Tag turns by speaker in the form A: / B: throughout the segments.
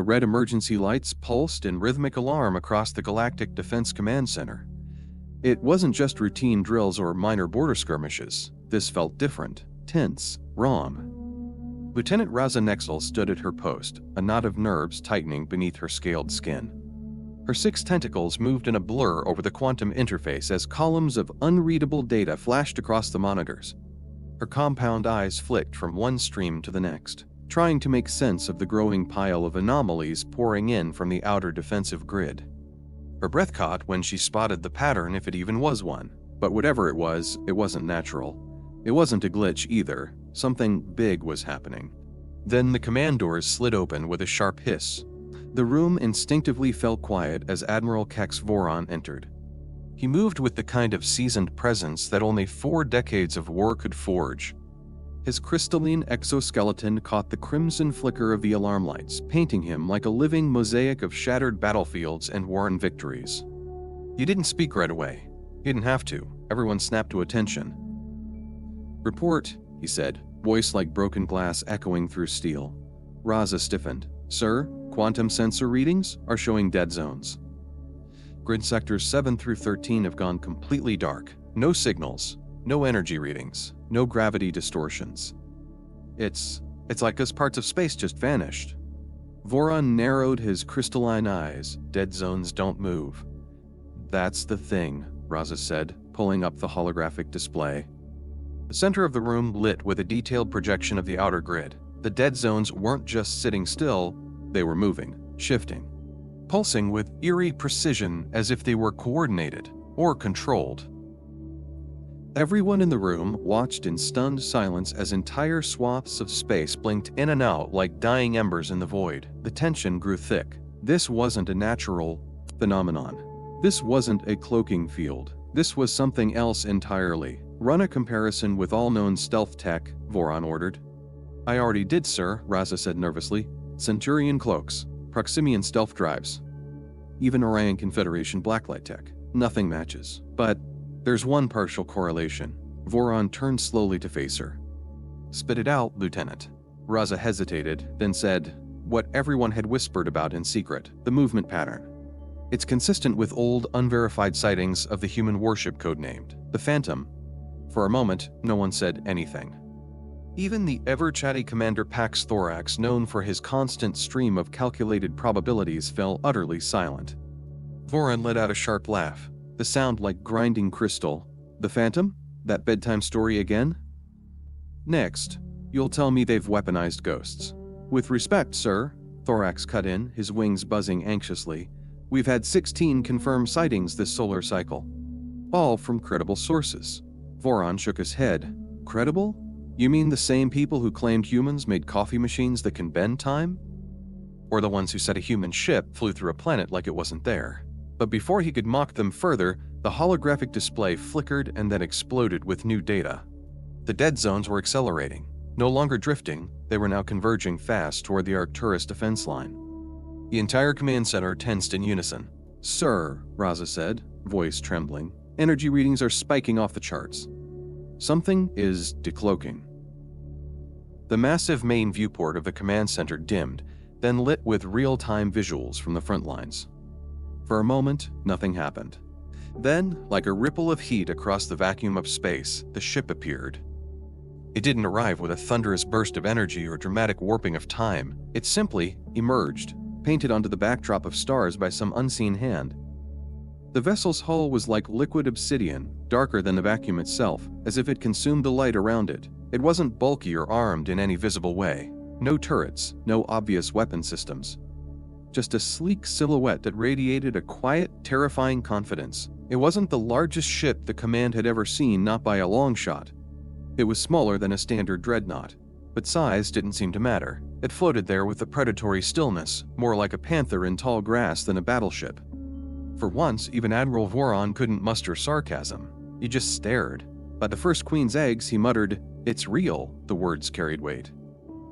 A: red emergency lights pulsed in rhythmic alarm across the Galactic Defense Command Center. It wasn't just routine drills or minor border skirmishes. This felt different, tense, wrong. Lieutenant Raza Nexel stood at her post, a knot of nerves tightening beneath her scaled skin. Her 6 tentacles moved in a blur over the quantum interface as columns of unreadable data flashed across the monitors. Her compound eyes flicked from one stream to the next, trying to make sense of the growing pile of anomalies pouring in from the outer defensive grid. Her breath caught when she spotted the pattern, if it even was one. But whatever it wasn't natural. It wasn't a glitch either. Something big was happening. Then the command doors slid open with a sharp hiss. The room instinctively fell quiet as Admiral Kex Voron entered. He moved with the kind of seasoned presence that only 4 decades of war could forge. His crystalline exoskeleton caught the crimson flicker of the alarm lights, painting him like a living mosaic of shattered battlefields and worn victories. He didn't speak right away. He didn't have to. Everyone snapped to attention. "Report," he said, voice like broken glass echoing through steel. Raza stiffened. "Sir, quantum sensor readings are showing dead zones. Grid sectors 7 through 13 have gone completely dark. No signals, no energy readings, no gravity distortions. It's like those parts of space just vanished." Voron narrowed his crystalline eyes. "Dead zones don't move." "That's the thing," Raza said, pulling up the holographic display. The center of the room lit with a detailed projection of the outer grid. The dead zones weren't just sitting still, they were moving, shifting, pulsing with eerie precision as if they were coordinated or controlled. Everyone in the room watched in stunned silence as entire swaths of space blinked in and out like dying embers in the void. The tension grew thick. This wasn't a natural phenomenon. This wasn't a cloaking field. This was something else entirely. "Run a comparison with all known stealth tech," Voron ordered. "I already did, sir," Raza said nervously. "Centurion cloaks, Proximian stealth drives, even Orion Confederation blacklight tech. Nothing matches. But there's one partial correlation." Voron turned slowly to face her. "Spit it out, Lieutenant." Raza hesitated, then said what everyone had whispered about in secret, the movement pattern. "It's consistent with old, unverified sightings of the human warship codenamed the Phantom." For a moment, no one said anything. Even the ever-chatty Commander Pax Thorax, known for his constant stream of calculated probabilities, fell utterly silent. Voron let out a sharp laugh, the sound like grinding crystal. "The Phantom? That bedtime story again? Next, you'll tell me they've weaponized ghosts." "With respect, sir," Thorax cut in, his wings buzzing anxiously, "we've had 16 confirmed sightings this solar cycle. All from credible sources." Voron shook his head. "Credible? You mean the same people who claimed humans made coffee machines that can bend time? Or the ones who said a human ship flew through a planet like it wasn't there?" But before he could mock them further, the holographic display flickered and then exploded with new data. The dead zones were accelerating. No longer drifting, they were now converging fast toward the Arcturus defense line. The entire command center tensed in unison. "Sir," Raza said, voice trembling, "energy readings are spiking off the charts. Something is decloaking." The massive main viewport of the command center dimmed, then lit with real-time visuals from the front lines. For a moment, nothing happened. Then, like a ripple of heat across the vacuum of space, the ship appeared. It didn't arrive with a thunderous burst of energy or dramatic warping of time. It simply emerged, painted onto the backdrop of stars by some unseen hand. The vessel's hull was like liquid obsidian, darker than the vacuum itself, as if it consumed the light around it. It wasn't bulky or armed in any visible way. No turrets, no obvious weapon systems. Just a sleek silhouette that radiated a quiet, terrifying confidence. It wasn't the largest ship the command had ever seen, not by a long shot. It was smaller than a standard dreadnought, but size didn't seem to matter. It floated there with a predatory stillness, more like a panther in tall grass than a battleship. For once, even Admiral Voron couldn't muster sarcasm. He just stared. By the first queen's eggs, he muttered, "It's real," the words carried weight.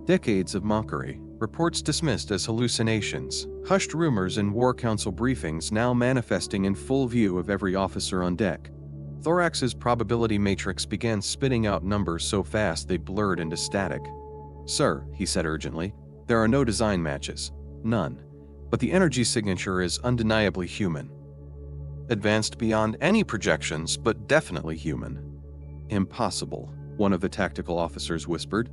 A: Decades of mockery, reports dismissed as hallucinations, hushed rumors in War Council briefings now manifesting in full view of every officer on deck. Thorax's probability matrix began spitting out numbers so fast they blurred into static. "Sir," he said urgently, "there are no design matches. None. But the energy signature is undeniably human. Advanced beyond any projections, but definitely human. Impossible, one of the tactical officers whispered.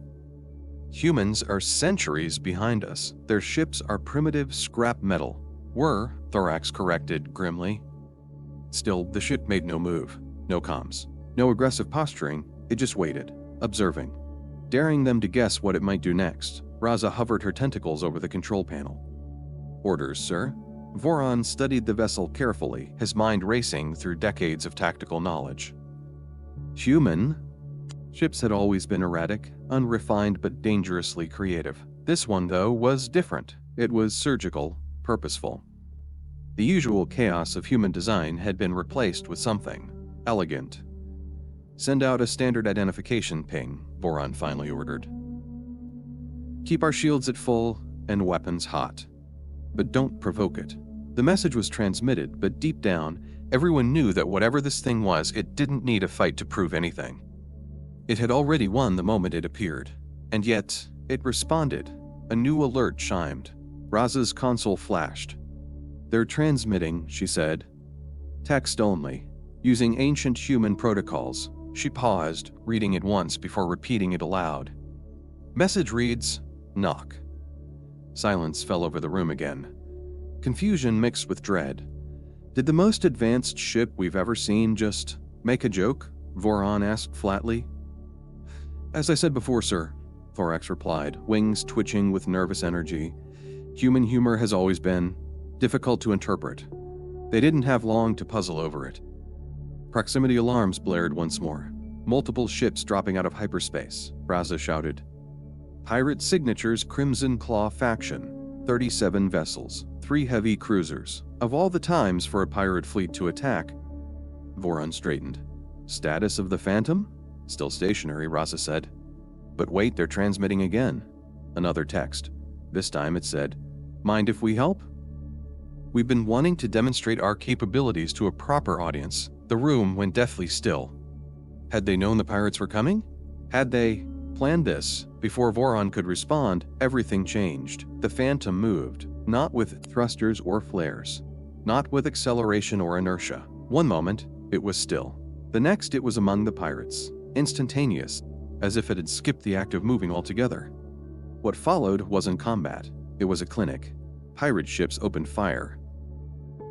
A: Humans are centuries behind us. Their ships are primitive scrap metal. Were, Thorax corrected grimly. Still, the ship made no move, no comms, no aggressive posturing. It just waited, observing. Daring them to guess what it might do next, Raza hovered her tentacles over the control panel. Orders, sir. Voron studied the vessel carefully, his mind racing through decades of tactical knowledge. Human? Ships had always been erratic, unrefined but dangerously creative. This one, though, was different. It was surgical, purposeful. The usual chaos of human design had been replaced with something elegant. Send out a standard identification ping, Voron finally ordered. Keep our shields at full and weapons hot. But don't provoke it. The message was transmitted, but deep down, everyone knew that whatever this thing was, it didn't need a fight to prove anything. It had already won the moment it appeared, and yet it responded. A new alert chimed. Raza's console flashed. They're transmitting, she said. Text only, using ancient human protocols. She paused, reading it once before repeating it aloud. Message reads, knock. Silence fell over the room again. Confusion mixed with dread. Did the most advanced ship we've ever seen just make a joke? Voron asked flatly. As I said before, sir, Thorax replied, wings twitching with nervous energy. Human humor has always been difficult to interpret. They didn't have long to puzzle over it. Proximity alarms blared once more. Multiple ships dropping out of hyperspace, Raza shouted. Pirate signatures Crimson Claw faction. 37 vessels, 3 heavy cruisers. Of all the times for a pirate fleet to attack. Voron straightened. Status of the Phantom? Still stationary, Raza said. But wait, they're transmitting again. Another text. This time it said, mind if we help? We've been wanting to demonstrate our capabilities to a proper audience. The room went deathly still. Had they known the pirates were coming? Had they planned this? Before Voron could respond, everything changed. The Phantom moved, not with thrusters or flares, not with acceleration or inertia. One moment, it was still. The next, it was among the pirates. Instantaneous, as if it had skipped the act of moving altogether. What followed wasn't combat. It was a clinic. Pirate ships opened fire.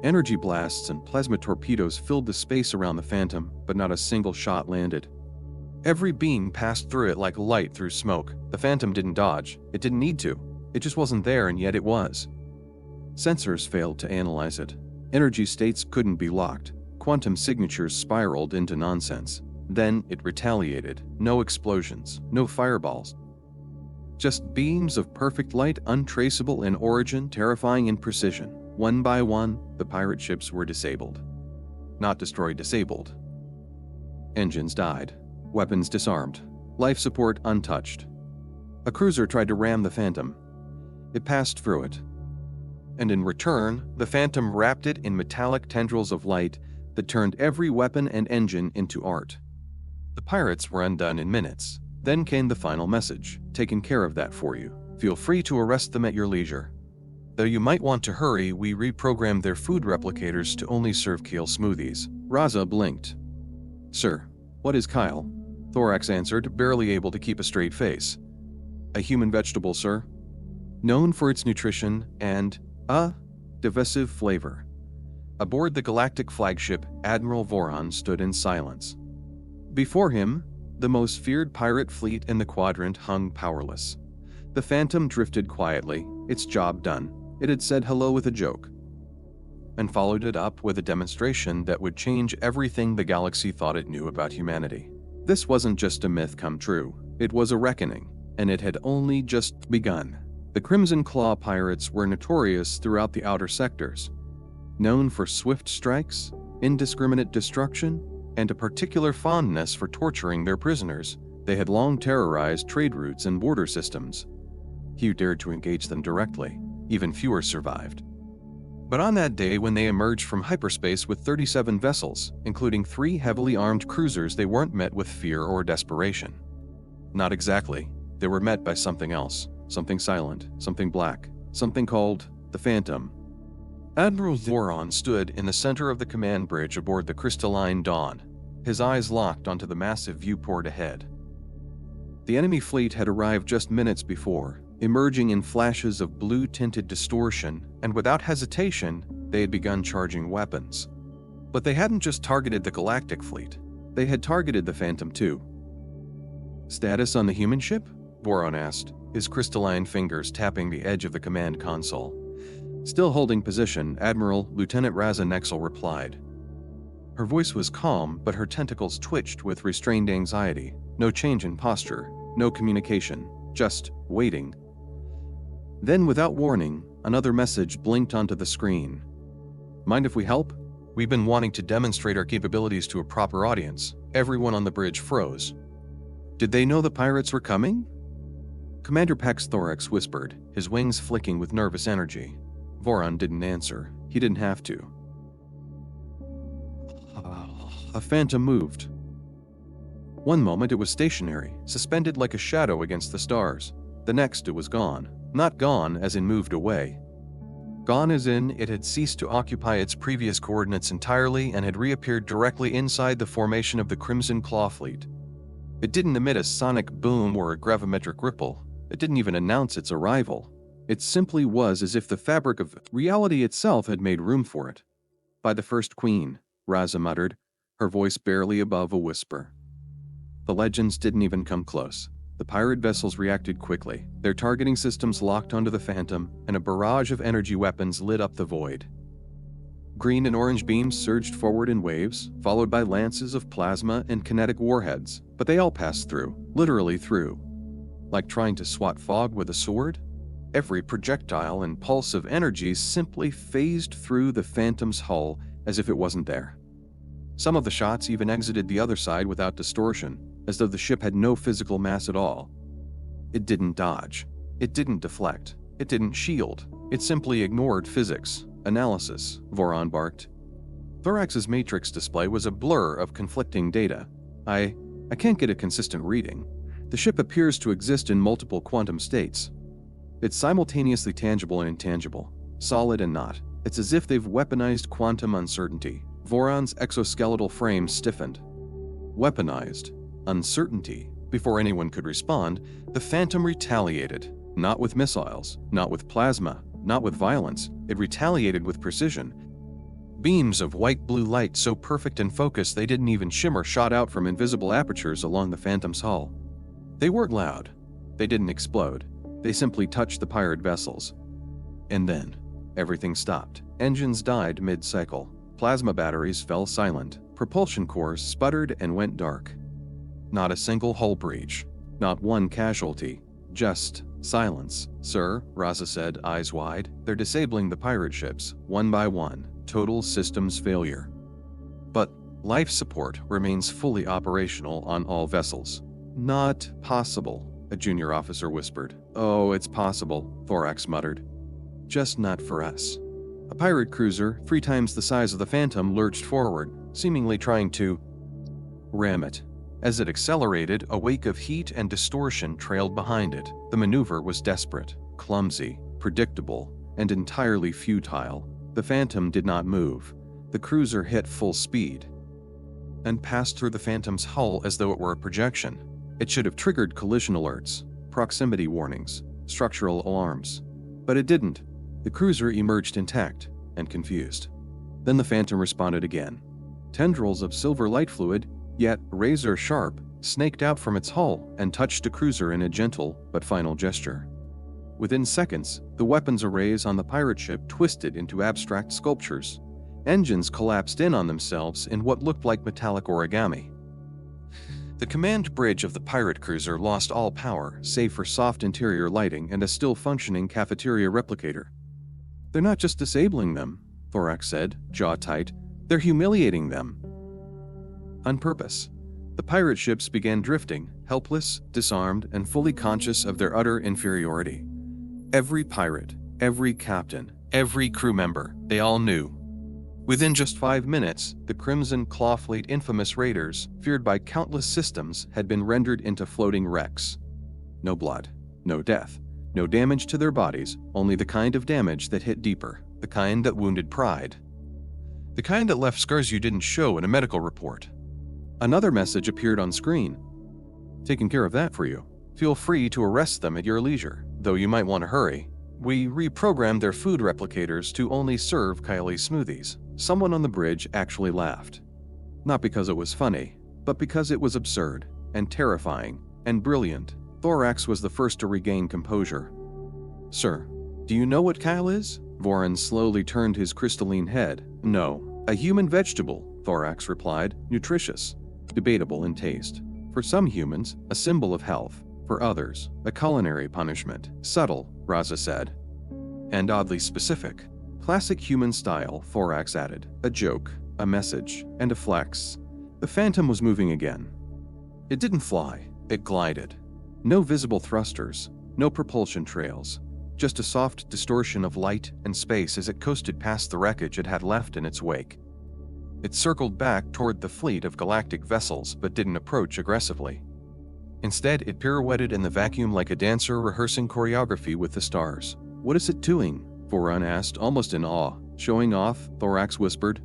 A: Energy blasts and plasma torpedoes filled the space around the Phantom, but not a single shot landed. Every beam passed through it like light through smoke. The Phantom didn't dodge. It didn't need to. It just wasn't there, and yet it was. Sensors failed to analyze it. Energy states couldn't be locked. Quantum signatures spiraled into nonsense. Then it retaliated. No explosions, no fireballs. Just beams of perfect light, untraceable in origin, terrifying in precision. One by one, the pirate ships were disabled. Not destroyed, disabled. Engines died. Weapons disarmed. Life support untouched. A cruiser tried to ram the Phantom. It passed through it. And in return, the Phantom wrapped it in metallic tendrils of light that turned every weapon and engine into art. The pirates were undone in minutes. Then came the final message. Taken care of that for you. Feel free to arrest them at your leisure. Though you might want to hurry, we reprogrammed their food replicators to only serve kale smoothies. Raza blinked. Sir, what is Kyle? Thorax answered, barely able to keep a straight face. A human vegetable, sir. Known for its nutrition and, divisive flavor. Aboard the galactic flagship, Admiral Voron stood in silence. Before him, the most feared pirate fleet in the quadrant hung powerless. The Phantom drifted quietly, its job done. It had said hello with a joke, and followed it up with a demonstration that would change everything the galaxy thought it knew about humanity. This wasn't just a myth come true. It was a reckoning, and it had only just begun. The Crimson Claw pirates were notorious throughout the outer sectors, known for swift strikes, indiscriminate destruction, and a particular fondness for torturing their prisoners. They had long terrorized trade routes and border systems. Few dared to engage them directly. Even fewer survived. But on that day when they emerged from hyperspace with 37 vessels, including 3 heavily armed cruisers, they weren't met with fear or desperation. Not exactly. They were met by something else. Something silent. Something black. Something called The Phantom. Admiral Voron stood in the center of the command bridge aboard the crystalline Dawn, his eyes locked onto the massive viewport ahead. The enemy fleet had arrived just minutes before, emerging in flashes of blue-tinted distortion, and without hesitation, they had begun charging weapons. But they hadn't just targeted the galactic fleet. They had targeted the Phantom too. "Status on the human ship?" Voron asked, his crystalline fingers tapping the edge of the command console. Still holding position, Admiral Lieutenant Raza Nexel replied. Her voice was calm, but her tentacles twitched with restrained anxiety. No change in posture, no communication, just waiting. Then, without warning, another message blinked onto the screen. "Mind if we help? We've been wanting to demonstrate our capabilities to a proper audience." Everyone on the bridge froze. Did they know the pirates were coming? Commander Pax Thorax whispered, his wings flicking with nervous energy. Voron didn't answer. He didn't have to. A phantom moved. One moment it was stationary, suspended like a shadow against the stars. The next it was gone. Not gone as in moved away. Gone as in it had ceased to occupy its previous coordinates entirely and had reappeared directly inside the formation of the Crimson Claw fleet. It didn't emit a sonic boom or a gravimetric ripple. It didn't even announce its arrival. It simply was as if the fabric of reality itself had made room for it. "By the First Queen," Raza muttered, her voice barely above a whisper. The legends didn't even come close. The pirate vessels reacted quickly, their targeting systems locked onto the Phantom, and a barrage of energy weapons lit up the void. Green and orange beams surged forward in waves, followed by lances of plasma and kinetic warheads, but they all passed through, literally through. Like trying to swat fog with a sword? Every projectile and pulse of energy simply phased through the Phantom's hull as if it wasn't there. Some of the shots even exited the other side without distortion, as though the ship had no physical mass at all. It didn't dodge. It didn't deflect. It didn't shield. It simply ignored physics. Analysis, Voron barked. Thorax's matrix display was a blur of conflicting data. I can't get a consistent reading. The ship appears to exist in multiple quantum states. It's simultaneously tangible and intangible, solid and not. It's as if they've weaponized quantum uncertainty. Voron's exoskeletal frame stiffened. Weaponized uncertainty. Before anyone could respond, the Phantom retaliated. Not with missiles, not with plasma, not with violence. It retaliated with precision. Beams of white-blue light so perfect and focused they didn't even shimmer shot out from invisible apertures along the Phantom's hull. They weren't loud. They didn't explode. They simply touched the pirate vessels. And then, everything stopped. Engines died mid-cycle. Plasma batteries fell silent. Propulsion cores sputtered and went dark. Not a single hull breach. Not one casualty. Just silence. "Sir," Raza said, eyes wide, "they're disabling the pirate ships, one by one. Total systems failure. But life support remains fully operational on all vessels." "Not possible," a junior officer whispered. "Oh, it's possible," Thorax muttered. "Just not for us." A pirate cruiser, 3 times the size of the Phantom, lurched forward, seemingly trying to ram it. As it accelerated, a wake of heat and distortion trailed behind it. The maneuver was desperate, clumsy, predictable, and entirely futile. The Phantom did not move. The cruiser hit full speed and passed through the Phantom's hull as though it were a projection. It should have triggered collision alerts, proximity warnings, structural alarms. But it didn't. The cruiser emerged intact and confused. Then the Phantom responded again. Tendrils of silver light fluid, yet razor sharp, snaked out from its hull and touched the cruiser in a gentle but final gesture. Within seconds, the weapons arrays on the pirate ship twisted into abstract sculptures. Engines collapsed in on themselves in what looked like metallic origami. The command bridge of the pirate cruiser lost all power, save for soft interior lighting and a still-functioning cafeteria replicator. "They're not just disabling them," Thorax said, jaw tight. "They're humiliating them." On purpose. The pirate ships began drifting, helpless, disarmed, and fully conscious of their utter inferiority. Every pirate, every captain, every crew member, they all knew. Within just 5 minutes, the Crimson Claw Fleet infamous raiders, feared by countless systems, had been rendered into floating wrecks. No blood, no death, No damage to their bodies, only the kind of damage that hit deeper, the kind that wounded pride. The kind that left scars you didn't show in a medical report. Another message appeared on screen. Taking care of that for you. Feel free to arrest them at your leisure, though you might want to hurry. We reprogrammed their food replicators to only serve Kylie smoothies. Someone on the bridge actually laughed. Not because it was funny, but because it was absurd, and terrifying, and brilliant. Thorax was the first to regain composure. Sir, do you know what Kyle is? Voron slowly turned his crystalline head. No, a human vegetable, Thorax replied, nutritious, debatable in taste. For some humans, a symbol of health. For others, a culinary punishment. Subtle, Raza said. And oddly specific. Classic human style, Thorax added. A joke, a message, and a flex. The phantom was moving again. It didn't fly, it glided. No visible thrusters, no propulsion trails. Just a soft distortion of light and space as it coasted past the wreckage it had left in its wake. It circled back toward the fleet of galactic vessels but didn't approach aggressively. Instead, it pirouetted in the vacuum like a dancer rehearsing choreography with the stars. What is it doing? Voron asked, almost in awe. Showing off, Thorax whispered.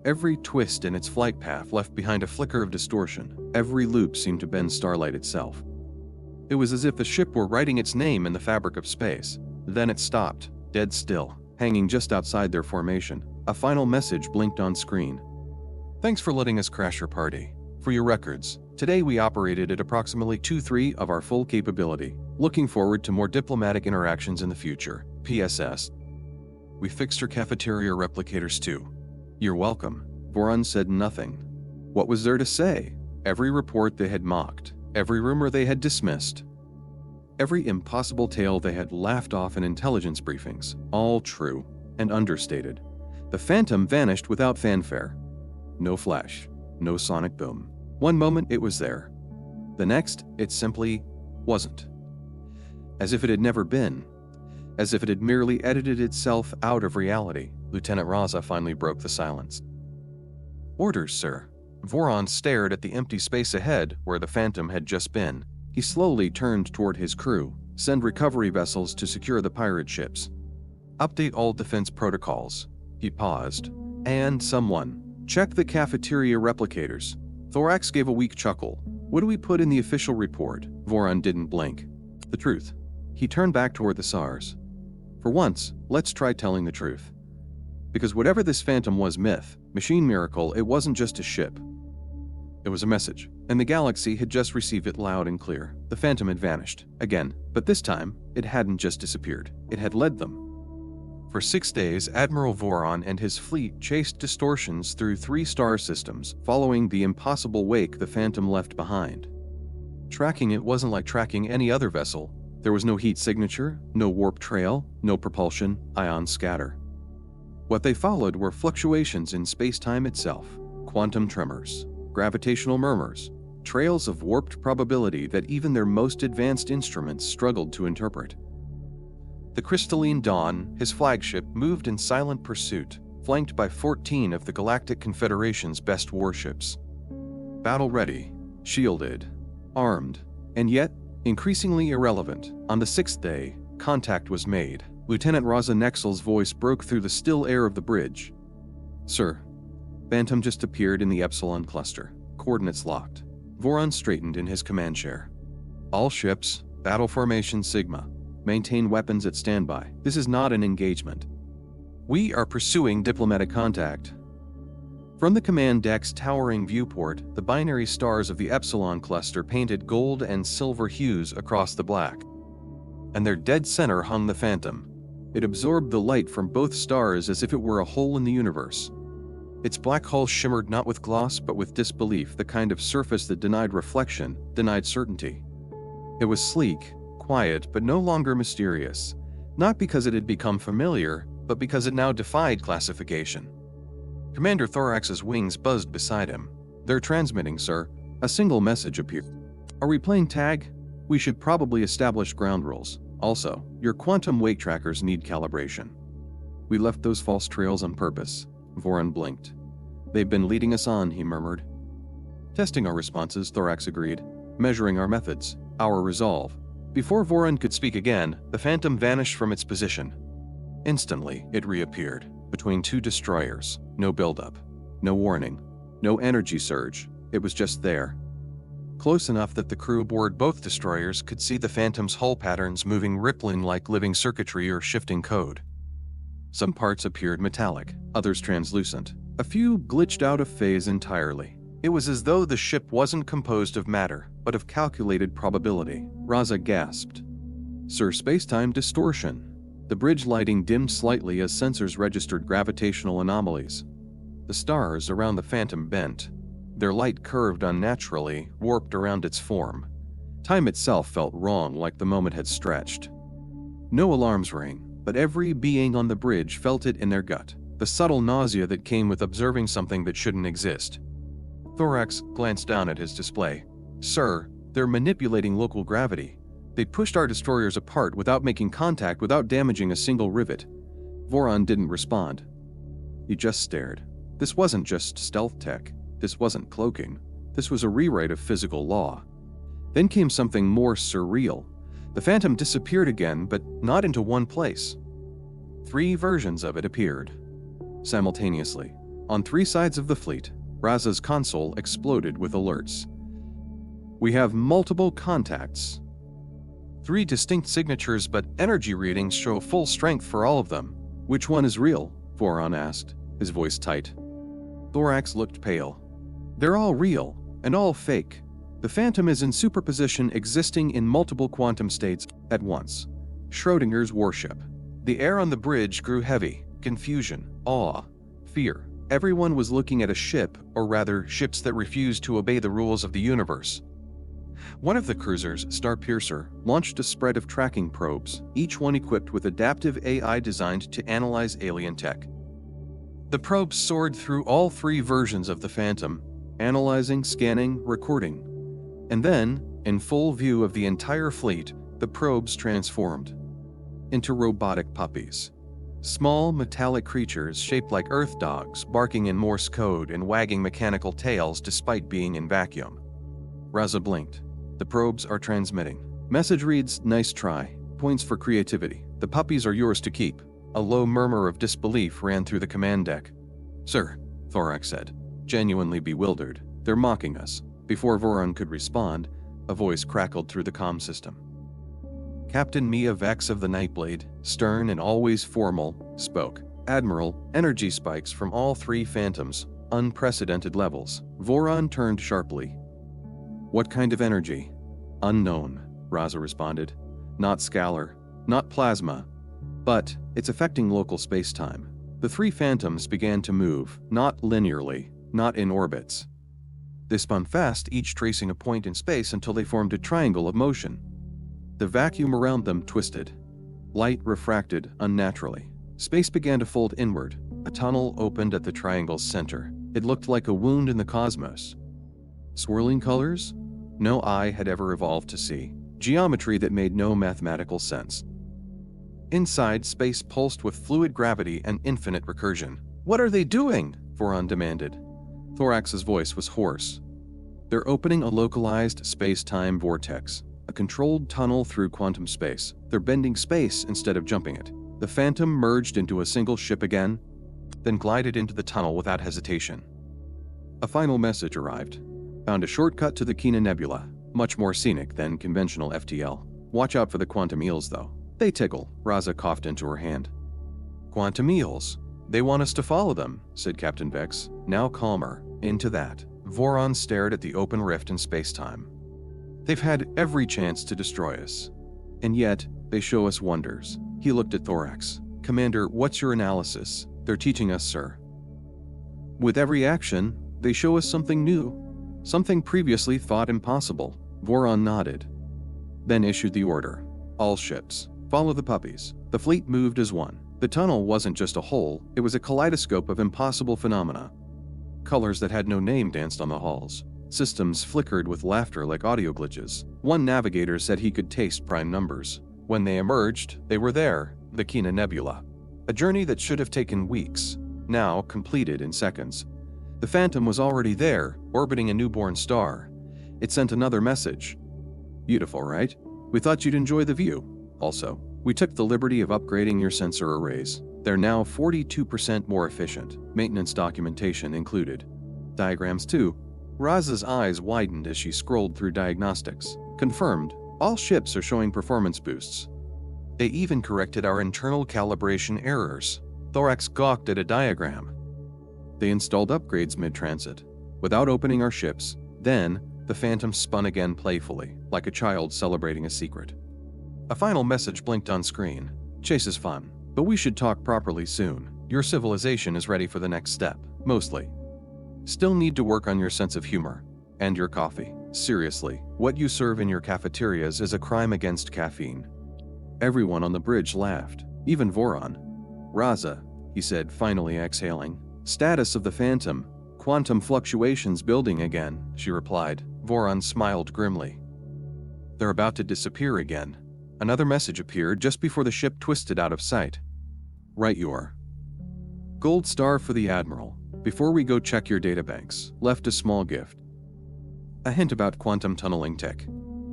A: Every twist in its flight path left behind a flicker of distortion. Every loop seemed to bend starlight itself. It was as if the ship were writing its name in the fabric of space. Then it stopped, dead still, hanging just outside their formation. A final message blinked on screen. Thanks for letting us crash your party. For your records, today we operated at approximately 2/3 of our full capability. Looking forward to more diplomatic interactions in the future. PSS. We fixed your cafeteria replicators too. You're welcome. Voron said nothing. What was there to say? Every report they had mocked. Every rumor they had dismissed. Every impossible tale they had laughed off in intelligence briefings. All true and understated. The phantom vanished without fanfare. No flash. No sonic boom. One moment it was there. The next, it simply wasn't. As if it had never been. As if it had merely edited itself out of reality. Lieutenant Raza finally broke the silence. Orders, sir. Voron stared at the empty space ahead where the phantom had just been. He slowly turned toward his crew. Send recovery vessels to secure the pirate ships. Update all defense protocols. He paused. And someone. Check the cafeteria replicators. Thorax gave a weak chuckle. What do we put in the official report? Voron didn't blink. The truth. He turned back toward the SARS. For once, let's try telling the truth. Because whatever this phantom was myth, machine miracle, it wasn't just a ship. It was a message, and the galaxy had just received it loud and clear. The phantom had vanished, again, but this time, it hadn't just disappeared. It had led them. For 6 days, Admiral Voron and his fleet chased distortions through 3 star systems, following the impossible wake the phantom left behind. Tracking it wasn't like tracking any other vessel. There was no heat signature, no warp trail, no propulsion, ion scatter. What they followed were fluctuations in space-time itself, quantum tremors, gravitational murmurs, trails of warped probability that even their most advanced instruments struggled to interpret. The crystalline Dawn, his flagship, moved in silent pursuit, flanked by 14 of the Galactic Confederation's best warships. Battle-ready, shielded, armed, and yet increasingly irrelevant. On the 6th day, contact was made. Lieutenant Raza Nexel's voice broke through the still air of the bridge. Sir, Phantom just appeared in the Epsilon cluster. Coordinates locked. Voron straightened in his command chair. All ships, battle formation Sigma. Maintain weapons at standby. This is not an engagement. We are pursuing diplomatic contact. From the command deck's towering viewport, the binary stars of the Epsilon cluster painted gold and silver hues across the black. And their dead center hung the Phantom. It absorbed the light from both stars as if it were a hole in the universe. Its black hull shimmered not with gloss but with disbelief, the kind of surface that denied reflection, denied certainty. It was sleek, quiet, but no longer mysterious. Not because it had become familiar, but because it now defied classification. Commander Thorax's wings buzzed beside him. They're transmitting, sir. A single message appeared. Are we playing tag? We should probably establish ground rules. Also, your quantum wake trackers need calibration. We left those false trails on purpose. Voron blinked. They've been leading us on, he murmured. Testing our responses, Thorax agreed. Measuring our methods, our resolve. Before Voron could speak again, the Phantom vanished from its position. Instantly, it reappeared, between two destroyers. No buildup, no warning, no energy surge. It was just there. Close enough that the crew aboard both destroyers could see the Phantom's hull patterns moving, rippling like living circuitry or shifting code. Some parts appeared metallic, others translucent. A few glitched out of phase entirely. It was as though the ship wasn't composed of matter, but of calculated probability. Raza gasped. "Sir, space-time distortion." The bridge lighting dimmed slightly as sensors registered gravitational anomalies. The stars around the Phantom bent. Their light curved unnaturally, warped around its form. Time itself felt wrong, like the moment had stretched. No alarms rang, but every being on the bridge felt it in their gut, the subtle nausea that came with observing something that shouldn't exist. Thorax glanced down at his display. "Sir, they're manipulating local gravity. They pushed our destroyers apart without making contact, without damaging a single rivet." Voron didn't respond. He just stared. This wasn't just stealth tech. This wasn't cloaking. This was a rewrite of physical law. Then came something more surreal. The Phantom disappeared again, but not into one place. 3 versions of it appeared. Simultaneously. On 3 sides of the fleet, Raza's console exploded with alerts. "We have multiple contacts. 3 distinct signatures, but energy readings show full strength for all of them." "Which one is real?" Voron asked, his voice tight. Thorax looked pale. "They're all real, and all fake. The Phantom is in superposition, existing in multiple quantum states at once. Schrodinger's warship." The air on the bridge grew heavy. Confusion, awe, fear. Everyone was looking at a ship, or rather, ships that refused to obey the rules of the universe. One of the cruisers, Starpiercer, launched a spread of tracking probes, each one equipped with adaptive AI designed to analyze alien tech. The probes soared through all 3 versions of the Phantom, analyzing, scanning, recording. And then, in full view of the entire fleet, the probes transformed into robotic puppies. Small, metallic creatures shaped like Earth dogs, barking in Morse code and wagging mechanical tails despite being in vacuum. Raza blinked. "The probes are transmitting." Message reads, "Nice try. Points for creativity. The puppies are yours to keep." A low murmur of disbelief ran through the command deck. "Sir," Thorax said, genuinely bewildered, "they're mocking us." Before Voron could respond, a voice crackled through the comm system. Captain Mia Vex of the Nightblade, stern and always formal, spoke. "Admiral, energy spikes from all 3 Phantoms, unprecedented levels." Voron turned sharply. "What kind of energy?" "Unknown," Raza responded. "Not scalar, not plasma, but it's affecting local space-time." The 3 Phantoms began to move, not linearly, not in orbits. They spun fast, each tracing a point in space until they formed a triangle of motion. The vacuum around them twisted. Light refracted unnaturally. Space began to fold inward. A tunnel opened at the triangle's center. It looked like a wound in the cosmos. Swirling colors? No eye had ever evolved to see. Geometry that made no mathematical sense. Inside, space pulsed with fluid gravity and infinite recursion. "What are they doing?" Voron demanded. Thorax's voice was hoarse. "They're opening a localized space-time vortex. A controlled tunnel through quantum space. They're bending space instead of jumping it." The Phantom merged into a single ship again, then glided into the tunnel without hesitation. A final message arrived. "Found a shortcut to the Kina Nebula. Much more scenic than conventional FTL. Watch out for the quantum eels, though. They tickle." Raza coughed into her hand. "Quantum eels? They want us to follow them," said Captain Vex, now calmer. "Into that." Voron stared at the open rift in space-time. "They've had every chance to destroy us. And yet, they show us wonders." He looked at Thorax. "Commander, what's your analysis?" "They're teaching us, sir. With every action, they show us something new. Something previously thought impossible." Voron nodded. Then issued the order. "All ships, follow the puppies." The fleet moved as one. The tunnel wasn't just a hole, it was a kaleidoscope of impossible phenomena. Colors that had no name danced on the halls. Systems flickered with laughter like audio glitches. One navigator said he could taste prime numbers. When they emerged, they were there, the Kina Nebula. A journey that should have taken weeks, now completed in seconds. The Phantom was already there, orbiting a newborn star. It sent another message. "Beautiful, right? We thought you'd enjoy the view. Also, we took the liberty of upgrading your sensor arrays. They're now 42% more efficient, maintenance documentation included. Diagrams too. Raza's eyes widened as she scrolled through diagnostics. Confirmed, all ships are showing performance boosts. They even corrected our internal calibration errors. Thorax gawked at a diagram. They installed upgrades mid-transit, without opening our ships. Then, the Phantom spun again playfully, like a child celebrating a secret. A final message blinked on screen. Chase is fun, but we should talk properly soon. Your civilization is ready for the next step, mostly. Still need to work on your sense of humor. And your coffee. Seriously, what you serve in your cafeterias is a crime against caffeine. Everyone on the bridge laughed, even Voron. Raza, he said, finally exhaling. Status of the Phantom. Quantum fluctuations building again, she replied. Voron smiled grimly. They're about to disappear again. Another message appeared just before the ship twisted out of sight. Right you are. Gold star for the Admiral. Before we go check your databanks, left a small gift. A hint about quantum tunneling tech.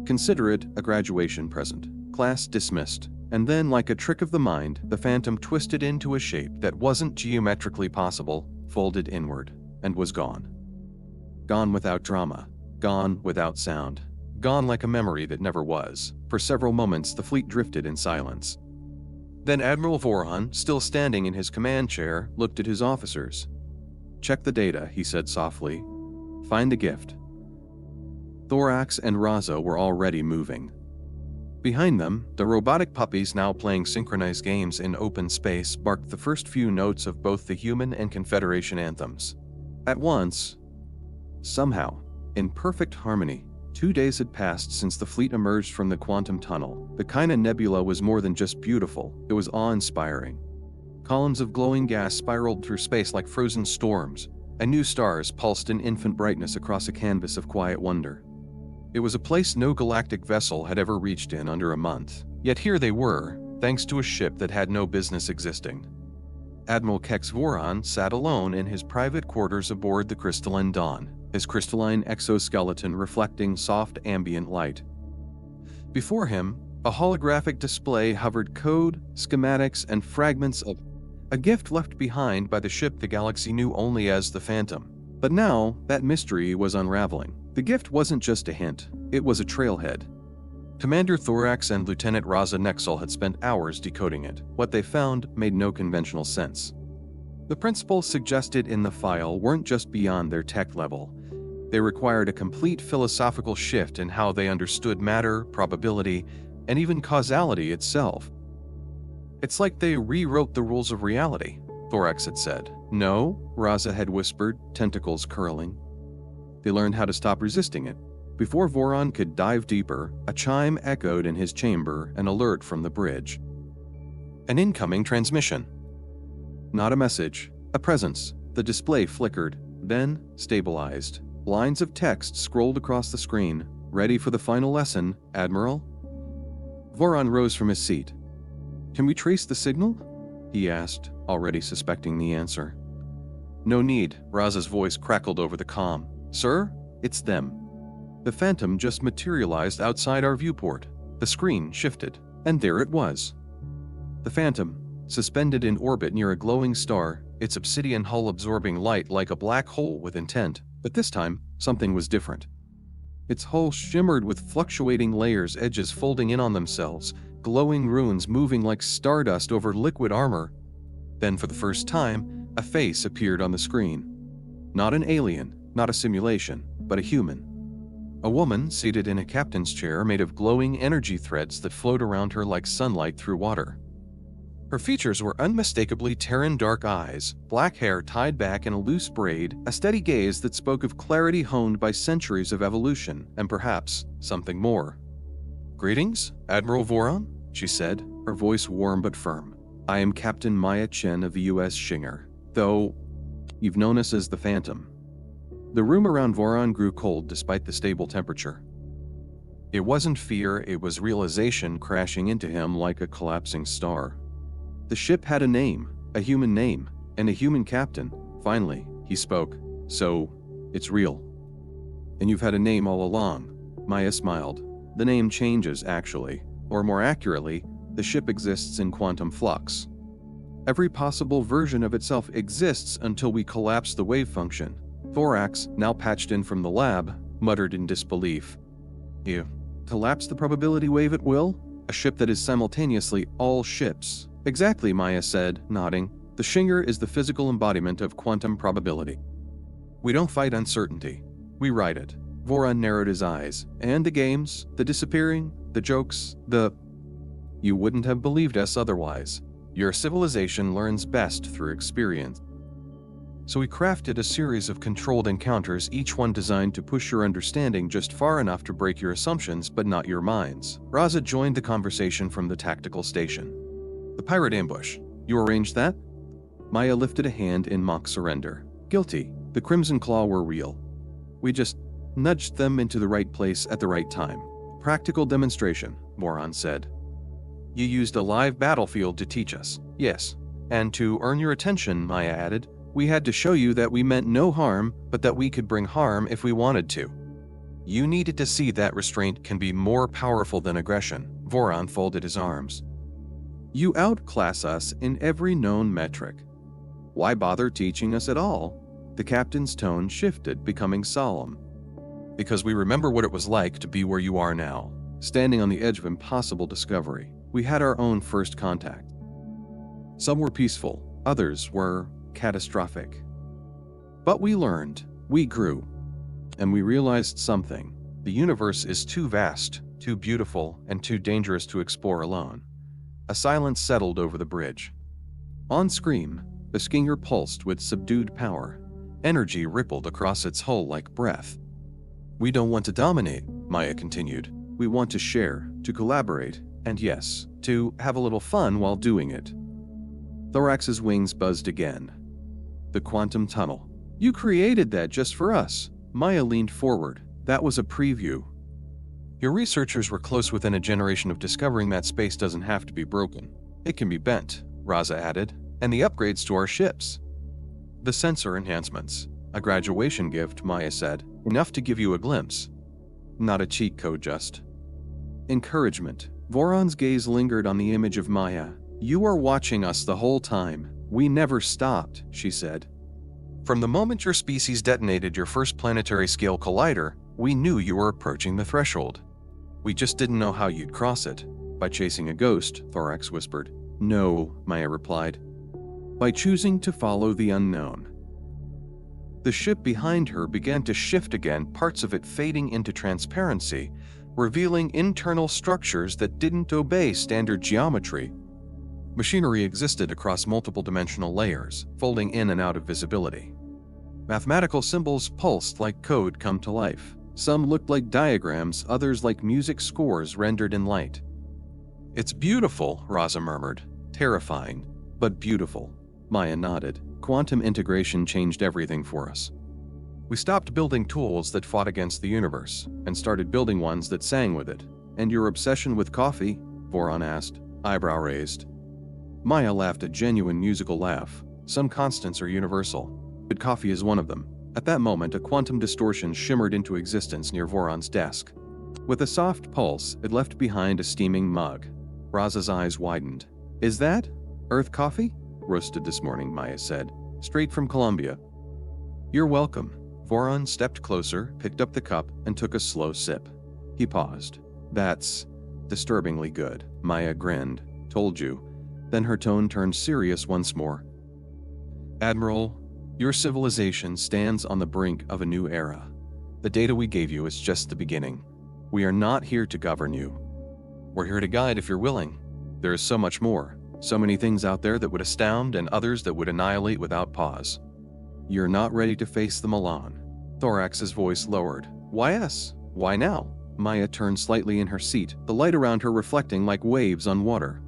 A: Consider it a graduation present. Class dismissed. And then, like a trick of the mind, the Phantom twisted into a shape that wasn't geometrically possible, folded inward, and was gone. Gone without drama. Gone without sound. Gone like a memory that never was. For several moments, the fleet drifted in silence. Then Admiral Voron, still standing in his command chair, looked at his officers. Check the data, he said softly. Find the gift. Thorax and Raza were already moving. Behind them, the robotic puppies now playing synchronized games in open space barked the first few notes of both the human and Confederation anthems. At once, somehow, in perfect harmony, 2 days had passed since the fleet emerged from the quantum tunnel. The Kaina Nebula was more than just beautiful, it was awe-inspiring. Columns of glowing gas spiraled through space like frozen storms, and new stars pulsed in infant brightness across a canvas of quiet wonder. It was a place no galactic vessel had ever reached in under a month, yet here they were, thanks to a ship that had no business existing. Admiral Kex Voron sat alone in his private quarters aboard the Crystalline Dawn, his crystalline exoskeleton reflecting soft ambient light. Before him, a holographic display hovered code, schematics, and fragments of a gift left behind by the ship the galaxy knew only as the Phantom. But now, that mystery was unraveling. The gift wasn't just a hint, it was a trailhead. Commander Thorax and Lieutenant Raza Nexel had spent hours decoding it. What they found made no conventional sense. The principles suggested in the file weren't just beyond their tech level. They required a complete philosophical shift in how they understood matter, probability, and even causality itself. It's like they rewrote the rules of reality, Thorax had said. No, Raza had whispered, tentacles curling. They learned how to stop resisting it. Before Voron could dive deeper, a chime echoed in his chamber, an alert from the bridge. An incoming transmission. Not a message, a presence. The display flickered, then stabilized. Lines of text scrolled across the screen. Ready for the final lesson, Admiral? Voron rose from his seat. Can we trace the signal? He asked, already suspecting the answer. No need, Raza's voice crackled over the comm. Sir, it's them. The Phantom just materialized outside our viewport. The screen shifted, and there it was. The Phantom, suspended in orbit near a glowing star, its obsidian hull absorbing light like a black hole with intent. But this time, something was different. Its hull shimmered with fluctuating layers, edges folding in on themselves, glowing runes moving like stardust over liquid armor. Then, for the first time, a face appeared on the screen. Not an alien, not a simulation, but a human. A woman seated in a captain's chair made of glowing energy threads that flowed around her like sunlight through water. Her features were unmistakably Terran dark eyes, black hair tied back in a loose braid, a steady gaze that spoke of clarity honed by centuries of evolution, and perhaps something more. Greetings, Admiral Voron, she said, her voice warm but firm. I am Captain Maya Chen of the U.S. Shinger, though you've known us as the Phantom. The room around Voron grew cold despite the stable temperature. It wasn't fear, it was realization crashing into him like a collapsing star. The ship had a name, a human name, and a human captain. Finally, he spoke. So, it's real. And you've had a name all along. Maya smiled. The name changes, actually. Or more accurately, the ship exists in quantum flux. Every possible version of itself exists until we collapse the wave function. Thorax, now patched in from the lab, muttered in disbelief. You collapse the probability wave at will? A ship that is simultaneously all ships. Exactly, Maya said, nodding. The Shinger is the physical embodiment of quantum probability. We don't fight uncertainty. We ride it. Voron narrowed his eyes. And the games, the disappearing, the jokes, You wouldn't have believed us otherwise. Your civilization learns best through experience. So we crafted a series of controlled encounters, each one designed to push your understanding just far enough to break your assumptions but not your minds. Raza joined the conversation from the tactical station. The pirate ambush. You arranged that? Maya lifted a hand in mock surrender. Guilty. The Crimson Claw were real. We just nudged them into the right place at the right time. Practical demonstration, Voron said. You used a live battlefield to teach us. Yes. And to earn your attention, Maya added, we had to show you that we meant no harm, but that we could bring harm if we wanted to. You needed to see that restraint can be more powerful than aggression. Voron folded his arms. You outclass us in every known metric. Why bother teaching us at all? The captain's tone shifted, becoming solemn. Because we remember what it was like to be where you are now, standing on the edge of impossible discovery. We had our own first contact. Some were peaceful, others were catastrophic. But we learned, we grew, and we realized something. The universe is too vast, too beautiful, and too dangerous to explore alone. A silence settled over the bridge. On screen, the Skinger pulsed with subdued power. Energy rippled across its hull like breath. We don't want to dominate, Maya continued. We want to share, to collaborate, and yes, to have a little fun while doing it. Thorax's wings buzzed again. The quantum tunnel. You created that just for us. Maya leaned forward. That was a preview. Your researchers were close within a generation of discovering that space doesn't have to be broken. It can be bent, Raza added, and the upgrades to our ships. The sensor enhancements. A graduation gift, Maya said. Enough to give you a glimpse. Not a cheat code, just. Encouragement. Voron's gaze lingered on the image of Maya. You were watching us the whole time. We never stopped, she said. From the moment your species detonated your first planetary-scale collider, we knew you were approaching the threshold. We just didn't know how you'd cross it. By chasing a ghost, Thorax whispered. No, Maya replied. By choosing to follow the unknown. The ship behind her began to shift again, parts of it fading into transparency, revealing internal structures that didn't obey standard geometry. Machinery existed across multiple dimensional layers, folding in and out of visibility. Mathematical symbols pulsed like code come to life. Some looked like diagrams, others like music scores rendered in light. It's beautiful, Raza murmured. Terrifying, but beautiful. Maya nodded. Quantum integration changed everything for us. We stopped building tools that fought against the universe, and started building ones that sang with it. And your obsession with coffee? Voron asked, eyebrow raised. Maya laughed a genuine musical laugh. Some constants are universal, but coffee is one of them. At that moment, a quantum distortion shimmered into existence near Voron's desk. With a soft pulse, it left behind a steaming mug. Raza's eyes widened. Is that Earth coffee? Roasted this morning, Maya said. Straight from Colombia. You're welcome. Voron stepped closer, picked up the cup, and took a slow sip. He paused. That's disturbingly good. Maya grinned. Told you. Then her tone turned serious once more. Admiral, your civilization stands on the brink of a new era. The data we gave you is just the beginning. We are not here to govern you. We're here to guide if you're willing. There is so much more. So many things out there that would astound and others that would annihilate without pause. You're not ready to face them alone. Thorax's voice lowered. Why us? Why now? Maya turned slightly in her seat, the light around her reflecting like waves on water.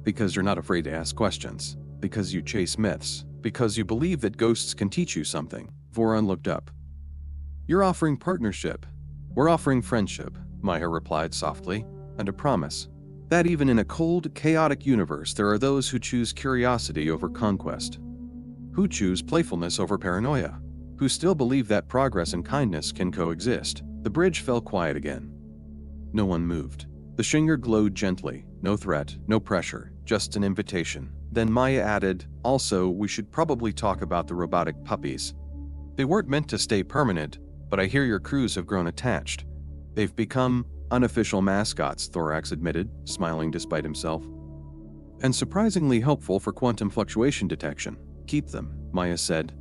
A: Because you're not afraid to ask questions. Because you chase myths. Because you believe that ghosts can teach you something. Voron looked up. You're offering partnership. We're offering friendship, Maya replied softly, and a promise. That even in a cold, chaotic universe, there are those who choose curiosity over conquest. Who choose playfulness over paranoia. Who still believe that progress and kindness can coexist. The bridge fell quiet again. No one moved. The Shinger glowed gently. No threat, no pressure, just an invitation. Then Maya added, "Also, we should probably talk about the robotic puppies. They weren't meant to stay permanent, but I hear your crews have grown attached." "They've become unofficial mascots," Thorax admitted, smiling despite himself. "And surprisingly helpful for quantum fluctuation detection. Keep them," Maya said.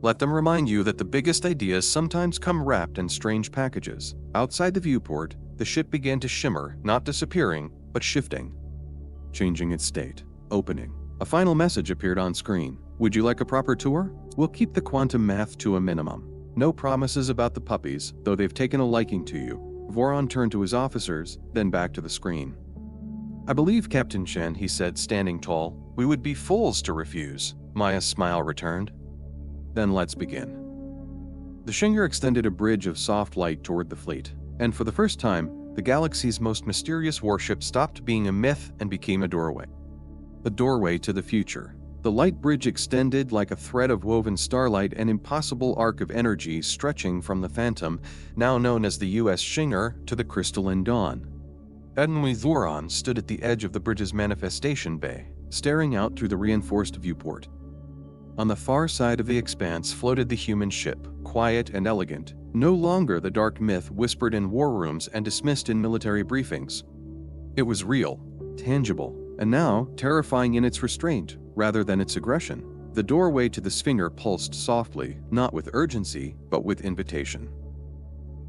A: "Let them remind you that the biggest ideas sometimes come wrapped in strange packages." Outside the viewport, the ship began to shimmer, not disappearing, but shifting. Changing its state. Opening. A final message appeared on screen. "Would you like a proper tour? We'll keep the quantum math to a minimum. No promises about the puppies, though they've taken a liking to you." Voron turned to his officers, then back to the screen. "I believe, Captain Shen," he said, standing tall. "We would be fools to refuse." Maya's smile returned. "Then let's begin." The Shinger extended a bridge of soft light toward the fleet, and for the first time, the galaxy's most mysterious warship stopped being a myth and became a doorway. A doorway to the future. The light bridge extended like a thread of woven starlight, an impossible arc of energy stretching from the Phantom, now known as the U.S. Shinger, to the crystalline dawn. Admiral Voron stood at the edge of the bridge's manifestation bay, staring out through the reinforced viewport. On the far side of the expanse floated the human ship, quiet and elegant, no longer the dark myth whispered in war rooms and dismissed in military briefings. It was real, tangible, and now terrifying in its restraint, rather than its aggression. The doorway to the Sphinger pulsed softly, not with urgency, but with invitation.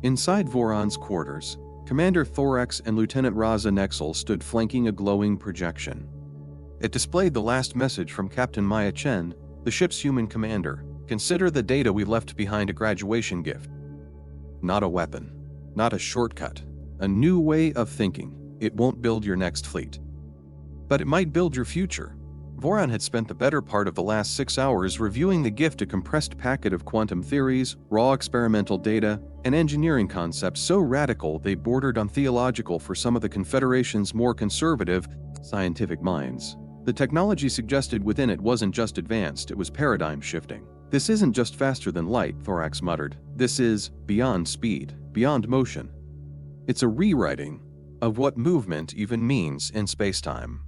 A: Inside Voron's quarters, Commander Thorax and Lieutenant Raza Nexel stood flanking a glowing projection. It displayed the last message from Captain Maya Chen, the ship's human commander. "Consider the data we left behind a graduation gift. Not a weapon, not a shortcut, a new way of thinking. It won't build your next fleet, but it might build your future." Voron had spent the better part of the last 6 hours reviewing the gift, a compressed packet of quantum theories, raw experimental data, and engineering concepts so radical they bordered on theological for some of the Confederation's more conservative, scientific minds. The technology suggested within it wasn't just advanced, it was paradigm shifting. "This isn't just faster than light," Thorax muttered. "This is beyond speed, beyond motion. It's a rewriting of what movement even means in spacetime."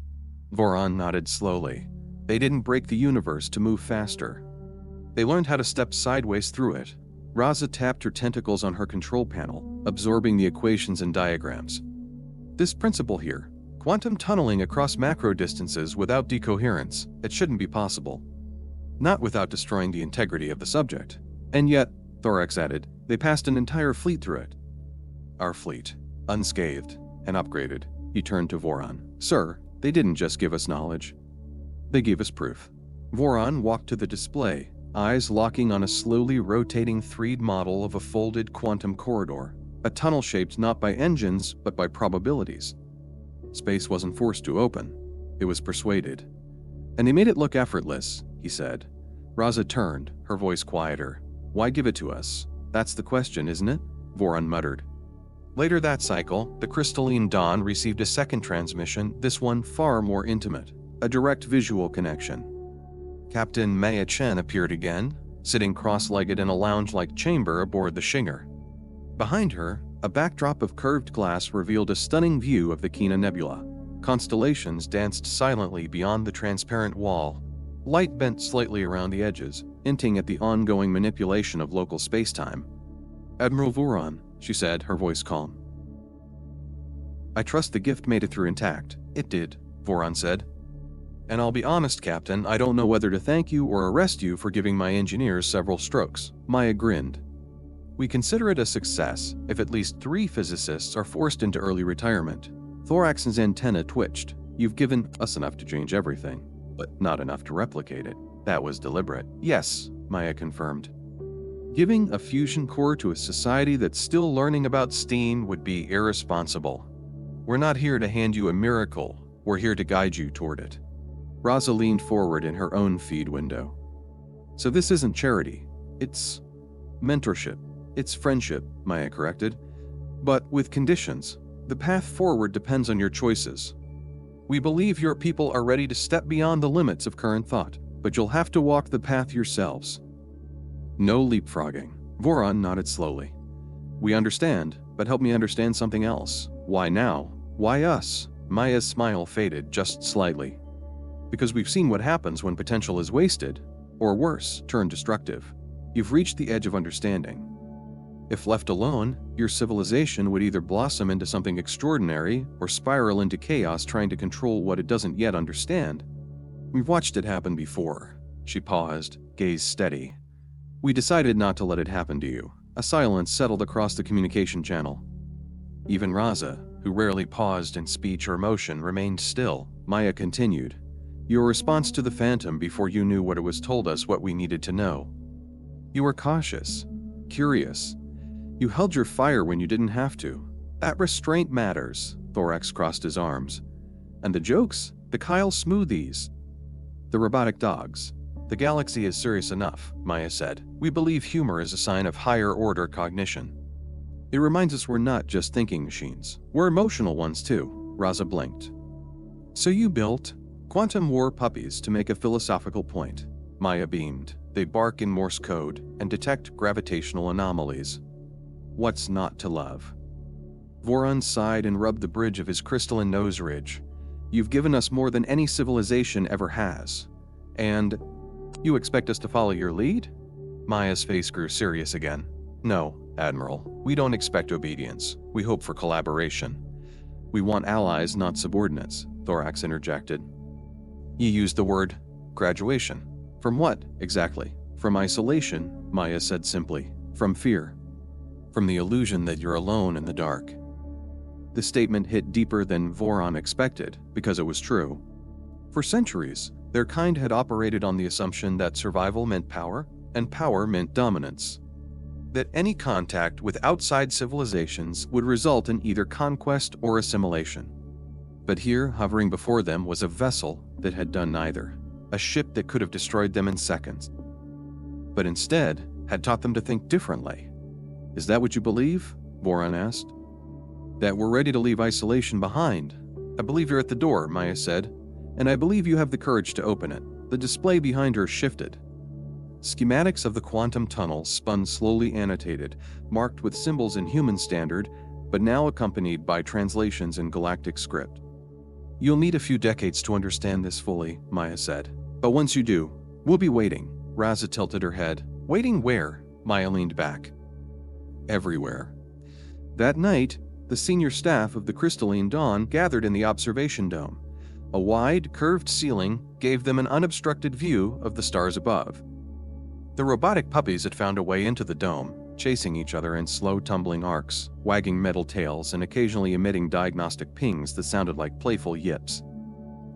A: Voron nodded slowly. "They didn't break the universe to move faster. They learned how to step sideways through it." Raza tapped her tentacles on her control panel, absorbing the equations and diagrams. "This principle here, quantum tunneling across macro distances without decoherence, it shouldn't be possible. Not without destroying the integrity of the subject. And yet," Thorax added, "they passed an entire fleet through it." "Our fleet, unscathed and upgraded." He turned to Voron. "Sir, they didn't just give us knowledge. They gave us proof." Voron walked to the display, eyes locking on a slowly rotating 3D model of a folded quantum corridor, a tunnel shaped not by engines but by probabilities. Space wasn't forced to open, it was persuaded. "And they made it look effortless," he said. Raza turned, her voice quieter. "Why give it to us? That's the question, isn't it?" Voron muttered. Later that cycle, the crystalline dawn received a second transmission, this one far more intimate, a direct visual connection. Captain Maya Chen appeared again, sitting cross-legged in a lounge-like chamber aboard the Shinger. Behind her, a backdrop of curved glass revealed a stunning view of the Kina Nebula. Constellations danced silently beyond the transparent wall. Light bent slightly around the edges, hinting at the ongoing manipulation of local spacetime. "Admiral Voron," she said, her voice calm. "I trust the gift made it through intact." "It did," Voron said. "And I'll be honest, Captain, I don't know whether to thank you or arrest you for giving my engineers several strokes." Maya grinned. "We consider it a success if at least 3 physicists are forced into early retirement." Thorax's antenna twitched. "You've given us enough to change everything, but not enough to replicate it." "That was deliberate." "Yes," Maya confirmed. "Giving a fusion core to a society that's still learning about steam would be irresponsible. We're not here to hand you a miracle, we're here to guide you toward it." Raza leaned forward in her own feed window. "So this isn't charity, it's mentorship. It's friendship," Maya corrected. "But with conditions. The path forward depends on your choices. We believe your people are ready to step beyond the limits of current thought, but you'll have to walk the path yourselves." "No leapfrogging." Voron nodded slowly. We understand, but help me understand something else. Why now? Why us? Maya's smile faded just slightly. Because we've seen what happens when potential is wasted, or worse, turned destructive. You've reached the edge of understanding. If left alone, your civilization would either blossom into something extraordinary or spiral into chaos trying to control what it doesn't yet understand. We've watched it happen before. She paused, gaze steady. We decided not to let it happen to you. A silence settled across the communication channel. Even Raza, who rarely paused in speech or motion, remained still. Maya continued. Your response to the Phantom before you knew what it was told us what we needed to know. You were cautious, curious. You held your fire when you didn't have to. That restraint matters. Thorax crossed his arms. And the jokes? The Kyle smoothies? The robotic dogs? The galaxy is serious enough, Maya said. We believe humor is a sign of higher-order cognition. It reminds us we're not just thinking machines. We're emotional ones too. Raza blinked. So you built quantum war puppies to make a philosophical point. Maya beamed. They bark in Morse code and detect gravitational anomalies. What's not to love? Voron sighed and rubbed the bridge of his crystalline nose ridge. You've given us more than any civilization ever has. And you expect us to follow your lead? Maya's face grew serious again. No, Admiral. We don't expect obedience. We hope for collaboration. We want allies, not subordinates, Thorax interjected. You used the word graduation. From what, exactly? From isolation, Maya said simply. From fear. From the illusion that you're alone in the dark. The statement hit deeper than Voron expected, because it was true. For centuries, their kind had operated on the assumption that survival meant power, and power meant dominance. That any contact with outside civilizations would result in either conquest or assimilation. But here, hovering before them, was a vessel that had done neither. A ship that could have destroyed them in seconds. But instead, had taught them to think differently. Is that what you believe? Voron asked. That we're ready to leave isolation behind. I believe you're at the door, Maya said, and I believe you have the courage to open it. The display behind her shifted. Schematics of the quantum tunnel spun slowly annotated, marked with symbols in human standard, but now accompanied by translations in galactic script. You'll need a few decades to understand this fully, Maya said. But once you do, we'll be waiting. Raza tilted her head. Waiting where? Maya leaned back. Everywhere. That night, the senior staff of the Crystalline Dawn gathered in the observation dome. A wide, curved ceiling gave them an unobstructed view of the stars above. The robotic puppies had found a way into the dome, chasing each other in slow tumbling arcs, wagging metal tails and occasionally emitting diagnostic pings that sounded like playful yips.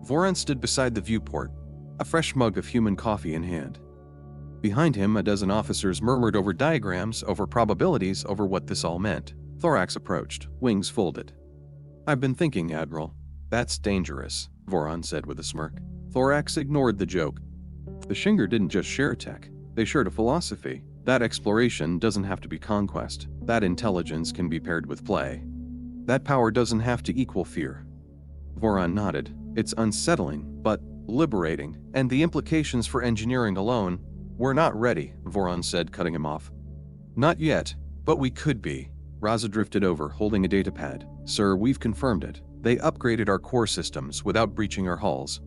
A: Voron stood beside the viewport, a fresh mug of human coffee in hand. Behind him, a dozen officers murmured over diagrams, over probabilities, over what this all meant. Thorax approached, wings folded. I've been thinking, Admiral. That's dangerous, Voron said with a smirk. Thorax ignored the joke. The Shinger didn't just share tech. They shared a philosophy. That exploration doesn't have to be conquest. That intelligence can be paired with play. That power doesn't have to equal fear. Voron nodded. It's unsettling, but liberating. And the implications for engineering alone. We're not ready, Voron said, cutting him off. Not yet, but we could be. Raza drifted over, holding a datapad. Sir, we've confirmed it. They upgraded our core systems without breaching our hulls.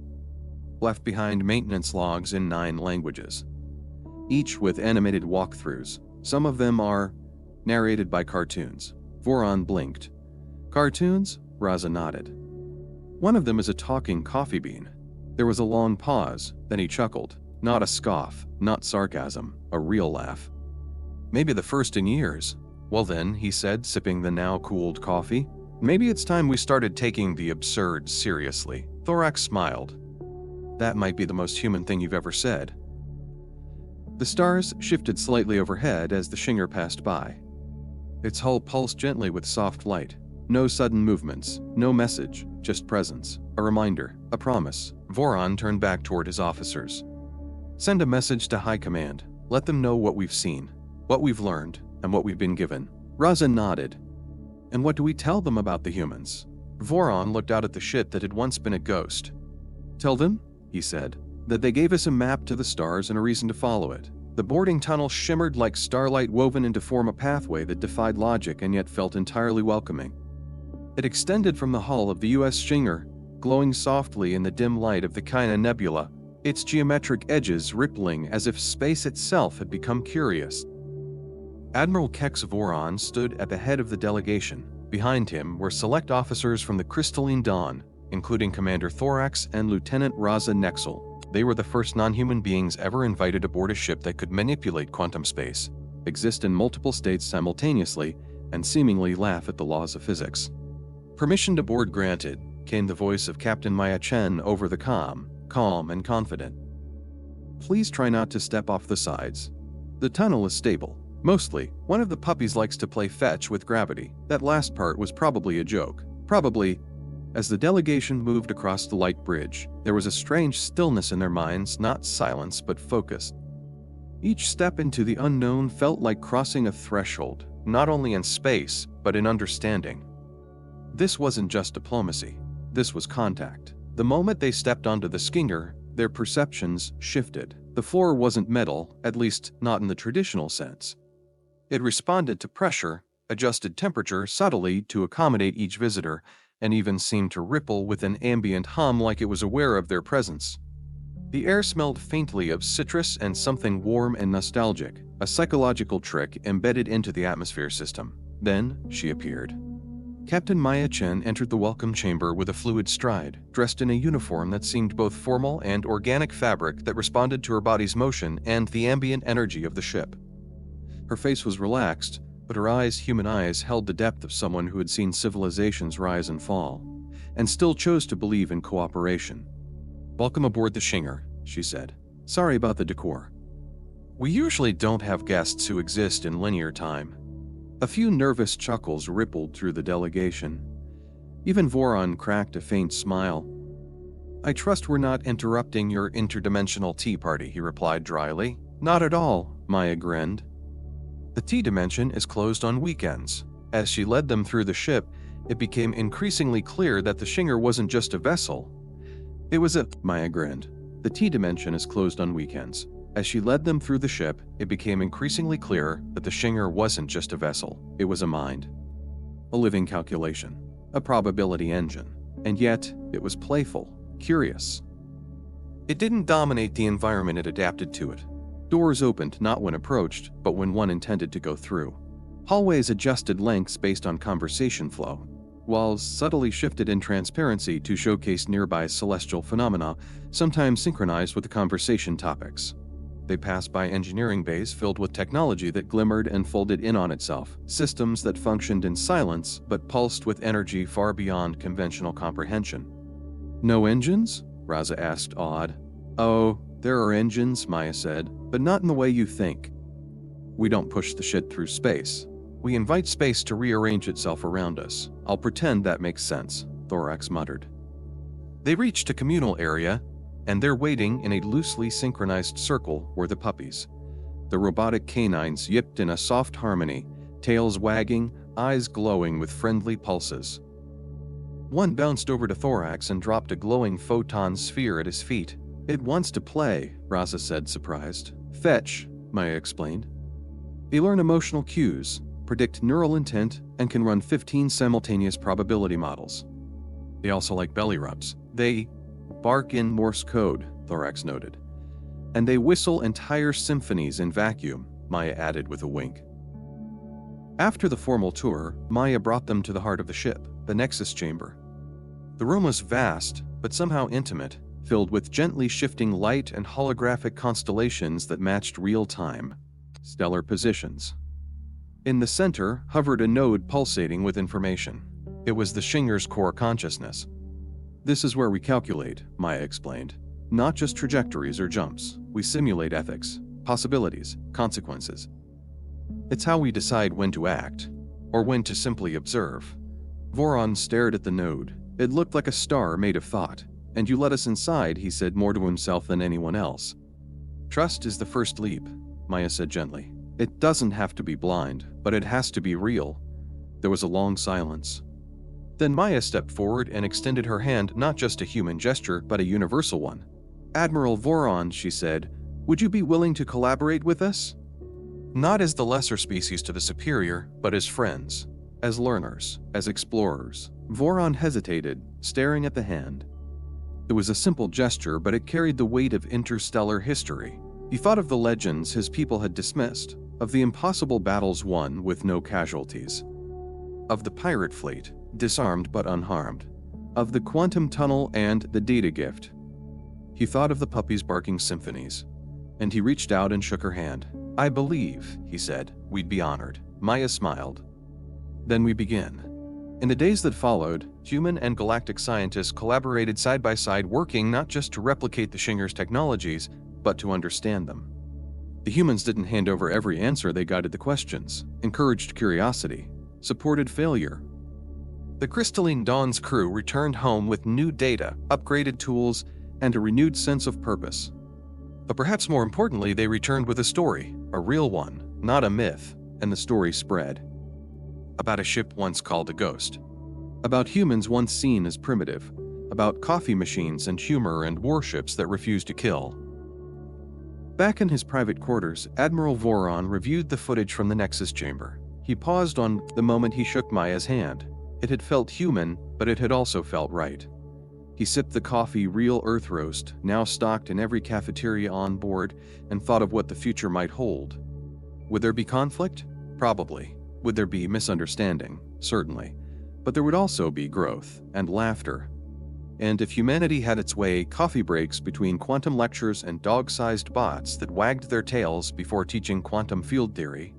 A: Left behind maintenance logs in 9 languages. Each with animated walkthroughs. Some of them are narrated by cartoons. Voron blinked. Cartoons? Raza nodded. One of them is a talking coffee bean. There was a long pause, then he chuckled. Not a scoff, not sarcasm, a real laugh. Maybe the first in years. Well then, he said, sipping the now cooled coffee, maybe it's time we started taking the absurd seriously. Thorax smiled. That might be the most human thing you've ever said. The stars shifted slightly overhead as the Shinger passed by. Its hull pulsed gently with soft light. No sudden movements, no message, just presence, a reminder, a promise. Voron turned back toward his officers. Send a message to High Command. Let them know what we've seen, what we've learned, and what we've been given. Raza nodded. And what do we tell them about the humans? Voron looked out at the ship that had once been a ghost. Tell them, he said, that they gave us a map to the stars and a reason to follow it. The boarding tunnel shimmered like starlight woven to form a pathway that defied logic and yet felt entirely welcoming. It extended from the hull of the U.S. Stinger, glowing softly in the dim light of the Kaina Nebula, its geometric edges rippling as if space itself had become curious. Admiral Kex Voron stood at the head of the delegation. Behind him were select officers from the Crystalline Dawn, including Commander Thorax and Lieutenant Raza Nexel. They were the first non-human beings ever invited aboard a ship that could manipulate quantum space, exist in multiple states simultaneously, and seemingly laugh at the laws of physics. "Permission to board granted," came the voice of Captain Maya Chen over the comm, calm and confident. "Please try not to step off the sides. The tunnel is stable. Mostly, one of the puppies likes to play fetch with gravity. That last part was probably a joke. Probably." As the delegation moved across the light bridge, there was a strange stillness in their minds, not silence but focus. Each step into the unknown felt like crossing a threshold, not only in space, but in understanding. This wasn't just diplomacy. This was contact. The moment they stepped onto the Stinger, their perceptions shifted. The floor wasn't metal, at least not in the traditional sense. It responded to pressure, adjusted temperature subtly to accommodate each visitor, and even seemed to ripple with an ambient hum like it was aware of their presence. The air smelled faintly of citrus and something warm and nostalgic, a psychological trick embedded into the atmosphere system. Then she appeared. Captain Maya Chen entered the welcome chamber with a fluid stride, dressed in a uniform that seemed both formal and organic fabric that responded to her body's motion and the ambient energy of the ship. Her face was relaxed, but her eyes, human eyes, held the depth of someone who had seen civilizations rise and fall, and still chose to believe in cooperation. "Welcome aboard the Stinger," she said. "Sorry about the decor. We usually don't have guests who exist in linear time." A few nervous chuckles rippled through the delegation. Even Voron cracked a faint smile. "I trust we're not interrupting your interdimensional tea party," he replied dryly. "Not at all," Maya grinned. "The tea dimension is closed on weekends." As she led them through the ship, it became increasingly clear that the Stinger wasn't just a vessel. It was a... Maya grinned. "The tea dimension is closed on weekends." As she led them through the ship, it became increasingly clear that the Stinger wasn't just a vessel. It was a mind. A living calculation. A probability engine. And yet, it was playful, curious. It didn't dominate the environment, it adapted to it. Doors opened not when approached, but when one intended to go through. Hallways adjusted lengths based on conversation flow. Walls subtly shifted in transparency to showcase nearby celestial phenomena, sometimes synchronized with the conversation topics. They passed by engineering bays filled with technology that glimmered and folded in on itself, systems that functioned in silence but pulsed with energy far beyond conventional comprehension. "No engines?" Raza asked, awed. "Oh, there are engines," Maya said, "but not in the way you think. We don't push the shit through space. We invite space to rearrange itself around us. I'll pretend that makes sense," Thorax muttered. They reached a communal area, and there waiting in a loosely synchronized circle were the puppies. The robotic canines yipped in a soft harmony, tails wagging, eyes glowing with friendly pulses. One bounced over to Thorax and dropped a glowing photon sphere at his feet. "It wants to play," Raza said, surprised. "Fetch," Maya explained. "They learn emotional cues, predict neural intent, and can run 15 simultaneous probability models. They also like belly rubs. They bark in Morse code," Thorax noted. "And they whistle entire symphonies in vacuum," Maya added with a wink. After the formal tour, Maya brought them to the heart of the ship, the Nexus chamber. The room was vast, but somehow intimate, filled with gently shifting light and holographic constellations that matched real-time, stellar positions. In the center hovered a node pulsating with information. It was the Stinger's core consciousness. "This is where we calculate," Maya explained. "Not just trajectories or jumps. We simulate ethics, possibilities, consequences. It's how we decide when to act, or when to simply observe." Voron stared at the node. It looked like a star made of thought. "And you let us inside," he said, more to himself than anyone else. "Trust is the first leap," Maya said gently. "It doesn't have to be blind, but it has to be real." There was a long silence. Then Maya stepped forward and extended her hand, not just a human gesture, but a universal one. "Admiral Voron," she said, Would you be willing to collaborate with us? Not as the lesser species to the superior, but as friends, as learners, as explorers. Voron hesitated, staring at the hand. It was a simple gesture, but it carried the weight of interstellar history. He thought of the legends his people had dismissed, of the impossible battles won with no casualties, of the pirate fleet, disarmed but unharmed, of the quantum tunnel and the data gift. He thought of the puppies barking symphonies, and he reached out and shook her hand. "I believe," he said, "we'd be honored." Maya smiled. "Then we begin." In the days that followed, human and galactic scientists collaborated side by side, working not just to replicate the Shingers' technologies, but to understand them. The humans didn't hand over every answer, they guided the questions, encouraged curiosity, supported failure. The Crystalline Dawn's crew returned home with new data, upgraded tools, and a renewed sense of purpose. But perhaps more importantly, they returned with a story, a real one, not a myth, and the story spread. About a ship once called a ghost. About humans once seen as primitive. About coffee machines and humor and warships that refused to kill. Back in his private quarters, Admiral Voron reviewed the footage from the Nexus chamber. He paused on the moment he shook Maya's hand. It had felt human, but it had also felt right. He sipped the coffee, real earth roast, now stocked in every cafeteria on board, and thought of what the future might hold. Would there be conflict? Probably. Would there be misunderstanding? Certainly. But there would also be growth and laughter. And if humanity had its way, coffee breaks between quantum lectures and dog-sized bots that wagged their tails before teaching quantum field theory.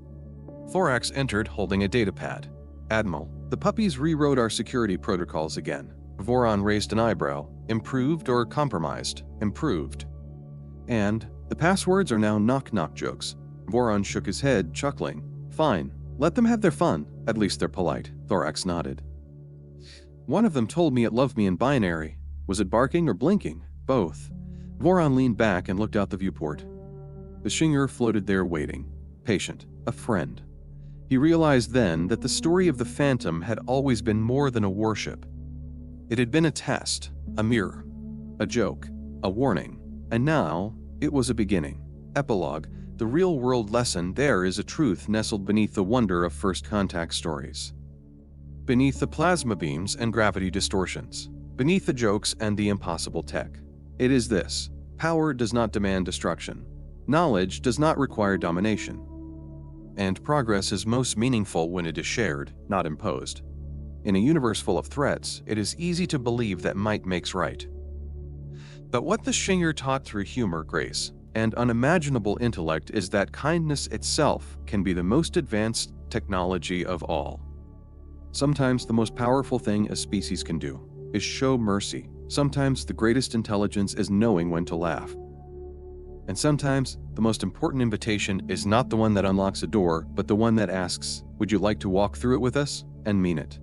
A: Thorax entered holding a datapad. "Admiral, the puppies rewrote our security protocols again." Voron raised an eyebrow. "Improved or compromised?" "Improved." "And the passwords are now knock-knock jokes." Voron shook his head, chuckling. "Fine. Let them have their fun. At least they're polite." Thorax nodded. "One of them told me it loved me in binary. Was it barking or blinking?" "Both." Voron leaned back and looked out the viewport. The Shinger floated there waiting, patient, a friend. He realized then that the story of the Phantom had always been more than a warship. It had been a test, a mirror, a joke, a warning, and now it was a beginning. Epilogue, the real-world lesson. There is a truth nestled beneath the wonder of first contact stories. Beneath the plasma beams and gravity distortions. Beneath the jokes and the impossible tech. It is this: power does not demand destruction. Knowledge does not require domination. And progress is most meaningful when it is shared, not imposed. In a universe full of threats, it is easy to believe that might makes right. But what the Shinger taught through humor, grace, and unimaginable intellect is that kindness itself can be the most advanced technology of all. Sometimes the most powerful thing a species can do is show mercy. Sometimes the greatest intelligence is knowing when to laugh. And sometimes the most important invitation is not the one that unlocks a door, but the one that asks, "Would you like to walk through it with us?" and mean it.